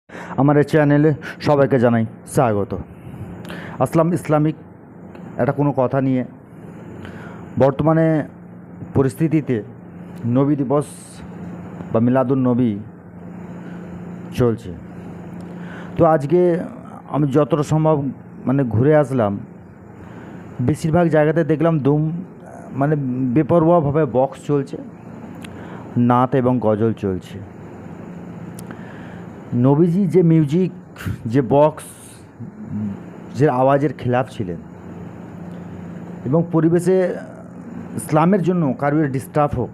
আমার এই চ্যানেলে সবাইকে জানাই স্বাগত। আসলাম ইসলামিক একটা কোনো কথা নিয়ে বর্তমানে পরিস্থিতিতে নবী দিবস বা মিলাদুন নবী চলছে। তো আজকে আমি যতটা সম্ভব ঘুরে আসলাম, বেশিরভাগ জায়গাতে দেখলাম বেপরোয়াভাবে বক্স চলছে, নাত এবং গজল চলছে। নবীজি যে মিউজিক, যে বক্স, যে আওয়াজের খেলাফ ছিলেন এবং পরিবেশে ইসলামের জন্য কারোর ডিস্টার্ব হোক,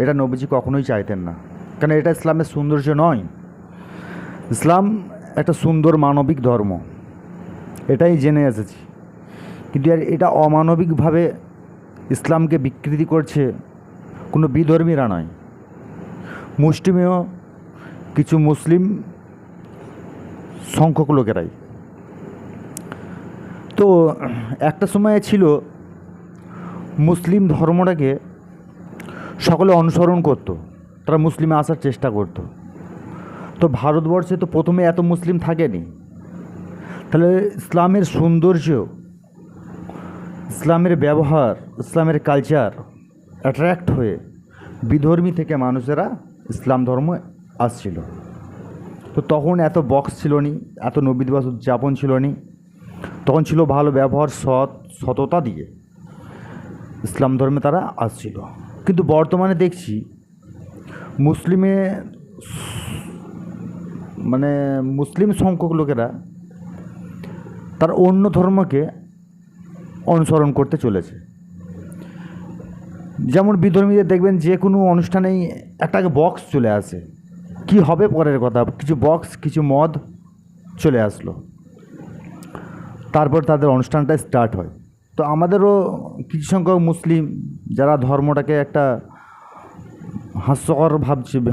এটা নবীজি কখনোই চাইতেন না। কারণ এটা ইসলামের সৌন্দর্য নয়। ইসলাম একটা সুন্দর মানবিক ধর্ম, এটাই জেনে এসেছি। কিন্তু এটা অমানবিকভাবে ইসলামকে বিকৃতি করছে কোনো বিধর্মীরা নয়, মুষ্টিমেয় কিছু মুসলিম সংখ্যক লোকেরাই। তো একটা সময় ছিল মুসলিম ধর্মটাকে সকলে অনুসরণ করত, তারা মুসলিমে আসার চেষ্টা করত। তো ভারতবর্ষে তো প্রথমে এত মুসলিম থাকেনি, তাহলে ইসলামের সৌন্দর্য, ইসলামের ব্যবহার, ইসলামের কালচার অ্যাট্রাক্ট হয়ে বিধর্মী থেকে মানুষেরা ইসলাম ধর্ম আসছিল। তো তখন এত বক্স ছিল নি, এত নবী দিবস উদযাপন ছিল নি। তখন ছিল ভালো ব্যবহার, সততা দিয়ে ইসলাম ধর্মে তারা আসছিল। কিন্তু বর্তমানে দেখছি মুসলিম সংখ্যক লোকেরা তার অন্য ধর্মকে অনুসরণ করতে চলেছে। যেমন বিধর্মীদের দেখবেন যে কোনো অনুষ্ঠানেই একটা বক্স চলে আসে, কি হবে পরের কথা, কিছু বক্স, কিছু মদ চলে আসলো, তারপর তাদের অনুষ্ঠানটা স্টার্ট হয়। তো আমাদেরও কিছু সংখ্যক মুসলিম যারা ধর্মটাকে একটা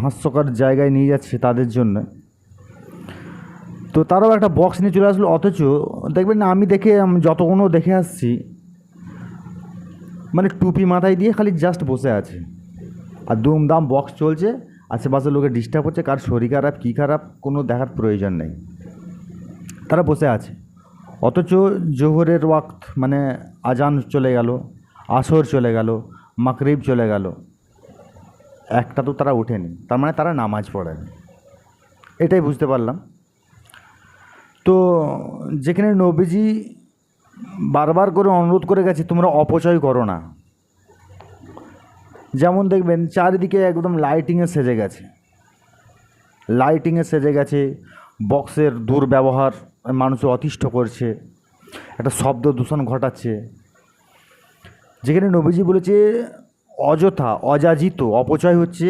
হাস্যকর জায়গায় নিয়ে যাচ্ছে তাদের জন্য, তো তারাও একটা বক্স নিয়ে চলে আসলো। অথচ দেখবেন না, আমি যতগুলো দেখে আসছি, টুপি মাথায় দিয়ে খালি জাস্ট বসে আছে আর দুমদাম বক্স চলছে, আশেপাশের লোকের ডিস্টার্ব হচ্ছে, কার শরীর খারাপ কী খারাপ কোনো দেখার প্রয়োজন নেই, তারা বসে আছে। অথচ জোহরের ওয়াক্ত আজান চলে গেল, আসর চলে গেল, মাগরিব চলে গেল, একটা তো তারা ওঠেনি, তার তারা নামাজ পড়েনি। এটাই বুঝতে পারলাম। তো যেখানে নবীজি বারবার করে অনুরোধ করে গেছে তোমরা অপচয় করো না, যেমন দেখবেন চারিদিকে একদম লাইটিংয়ে সেজে গেছে, বক্সের দুর্ব্যবহার মানুষের অতিষ্ঠ করছে, একটা শব্দ দূষণ ঘটাচ্ছে। যেখানে নবীজি বলেছে অযথা অযাচিত অপচয় হচ্ছে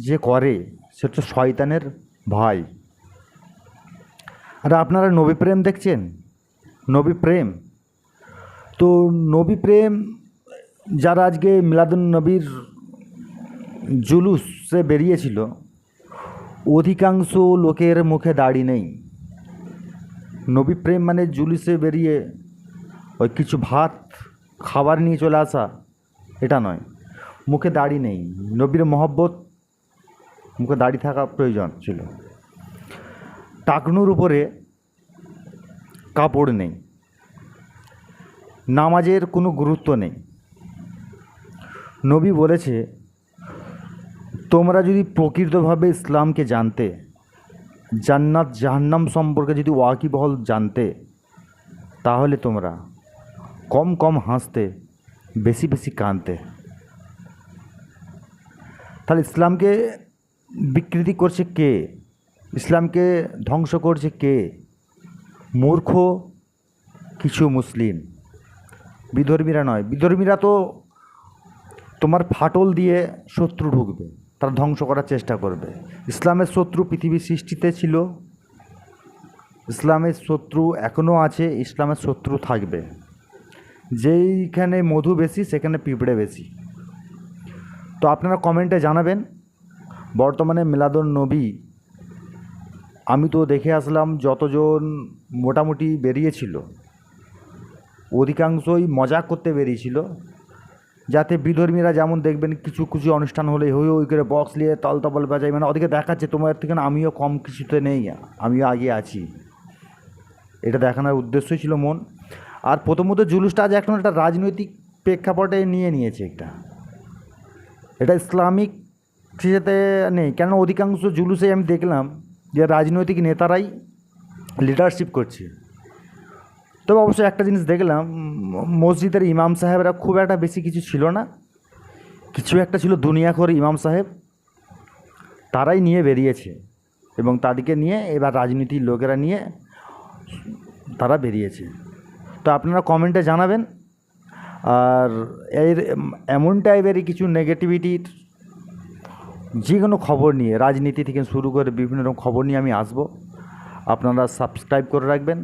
যে করে, সে হচ্ছে শয়তানের ভাই। আর আপনারা নবী প্রেম দেখছেন, নবী প্রেম, তো নবী প্রেম যারা আজকে মিলাদুন নবীর জুলুসে বেরিয়েছিল, অধিকাংশ লোকের মুখে দাড়ি নেই। নবী প্রেম জুলুসে বেরিয়ে ওই কিছু ভাত খাবার নিয়ে চলে আসা, এটা নয়। মুখে দাড়ি নেই, নবীর মহব্বত, মুখে দাড়ি থাকা প্রয়োজন ছিল। টাকনুর উপরে কাপড় নেই, নামাজের কোনো গুরুত্ব নেই। নবী বলেছে তোমরা যদি প্রকৃতভাবে ইসলামকে জানতে, জান্নাত জাহান্নাম সম্পর্কে যদি ওয়াকিবহল জানতে, তাহলে তোমরা কম কম হাসতে, বেশি বেশি কাঁদতে। তাহলে ইসলামকে বিকৃতি করছে কে? ইসলামকে ধ্বংস করছে কে? মূর্খ কিছু মুসলিম, বিধর্মীরা নয়। বিধর্মীরা তো তোমার ফাটল দিয়ে শত্রু ঢুকবে, তারা ধ্বংস করার চেষ্টা করবে। ইসলামের শত্রু পৃথিবীর সৃষ্টিতে ছিল, ইসলামের শত্রু এখনও আছে, ইসলামের শত্রু থাকবে। যেইখানে মধু বেশি সেখানে পিঁপড়ে বেশি। তো আপনারা কমেন্টে জানাবেন, বর্তমানে মিলাদুন নবী আমি তো দেখে আসলাম, যতজন মোটামুটি বেরিয়েছিল অধিকাংশই মজা করতে বেরিয়েছিল, যাতে বিধর্মীরা যেমন দেখবেন কিছু কিছু অনুষ্ঠান হলে হই হই করে বক্স নিয়ে তবল বাজায়, মানে ওদেরকে দেখাচ্ছে তোমার থেকে না আমিও কম কিছুতে নেই, আমিও আগে আছি। এটা দেখানোর উদ্দেশ্যই ছিল মন। আর প্রথমত জুলুসটা আজ এখন একটা রাজনৈতিক প্রেক্ষাপটে নিয়ে নিয়েছে। এটা ইসলামিক সাথে নেই, কেন অধিকাংশ জুলুসে আমি দেখলাম যে রাজনৈতিক নেতারাই লিডারশিপ করছে। তবে অবশ্যই একটা জিনিস দেখলাম, মসজিদের ইমাম সাহেবরা খুব একটা বেশি কিছু ছিল না, কিছু একটা ছিল দুনিয়াখোর ইমাম সাহেব, তারাই নিয়ে বেরিয়েছে এবং তাদেরকে নিয়ে এবার রাজনীতির লোকেরা নিয়ে তারা বেরিয়েছে। তো আপনারা কমেন্টে জানাবেন। আর এর এমন টাইপেরই কিছু নেগেটিভিটির যে কোনো খবর নিয়ে, রাজনীতি থেকে শুরু করে বিভিন্ন রকম খবর নিয়ে আমি আসবো। আপনারা সাবস্ক্রাইব করে রাখবেন,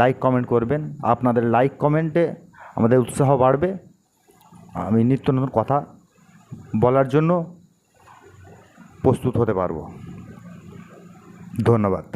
লাইক কমেন্ট করবেন। আপনাদের লাইক কমেন্টে আমাদের উৎসাহ বাড়বে, আমি নিত্য নতুন কথা বলার জন্য প্রস্তুত হতে পারবো। ধন্যবাদ।